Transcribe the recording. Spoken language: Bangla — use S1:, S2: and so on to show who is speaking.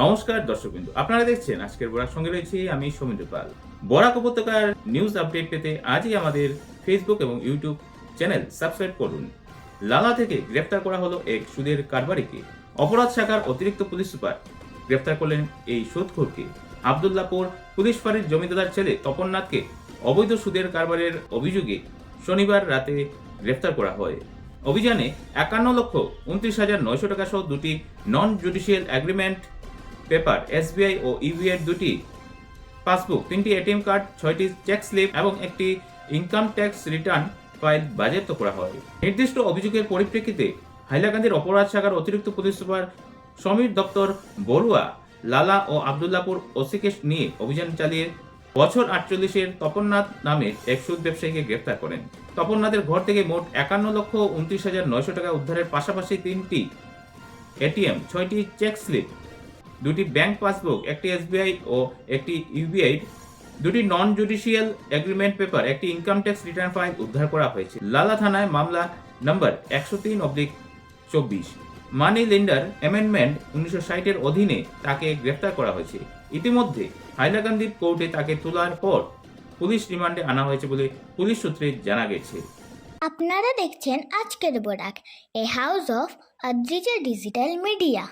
S1: নমস্কার দর্শকবৃন্দ, আপনারা দেখছেন আজকের বরাক, সঙ্গে রয়েছি আমি সৌমিত্র পাল। বরাক উপত্যকার নিউজ আপডেট পেতে আজই আমাদের ফেসবুক এবং ইউটিউব চ্যানেল সাবস্ক্রাইব করুন। লালা থেকে গ্রেফতার করা হলো এক সুদের কারবারিকে। অপরাধ শাখার অতিরিক্ত পুলিশ সুপার গ্রেফতার করলেন এই সুদখোরকে। আবদুল্লাপুর পুলিশ ফাঁড়ির জমিদার ছেলে তপননাথকে অবৈধ সুদের কারবারের অভিযোগে শনিবার রাতে গ্রেফতার করা হয়। অভিযানে 51,29,900 টাকা সহ দুটি non judicial agreement paper, SBI ও ইউবিআই দুটি পাসবুক, 3টি এটিএম কার্ড, 6টি চেক স্লিপ এবং একটি ইনকাম ট্যাক্স রিটার্ন ফাইল বাজেয়াপ্ত করা হয়। নির্দিষ্ট অভিযোগের পরিপ্রেক্ষিতে হাইলাকান্দির অপরাধ শাখার অতিরিক্ত পুলিশ সুপার সমীর দপ্তর বড়ুয়া লালা ও আবদুল্লাপুর ওসিকে নিয়ে অভিযান চালিয়ে বছর 48-এর তপননাথ নামে এক সুদ ব্যবসায়ীকে গ্রেফতার করেন। তপননাথের ঘর থেকে মোট 51,29,900 টাকা উদ্ধারের পাশাপাশি 3টি এটিএম, 6টি চেক স্লিপ, দুটি ব্যাংক পাসবুক, একটি এসবিআই ও একটি ইউবিআই, দুটি নন জুডিশিয়াল এগ্রিমেন্ট পেপার, একটি ইনকাম ট্যাক্স রিটার্ন ফাইল উদ্ধার করা হয়েছে। লালা থানায় মামলা নম্বর 103/24 মানি লেন্ডার অ্যামেন্ডমেন্ট 1960-এর অধীনে তাকে গ্রেফতার করা হয়েছে। ইতিমধ্যে হাইলাকান্দি কোর্টে তাকে তোলার পর পুলিশ রিমান্ডে আনা হয়েছে বলে পুলিশ সূত্রে জানা গেছে।
S2: আপনারা দেখছেন আজকের Barak, a house of Adrija digital media.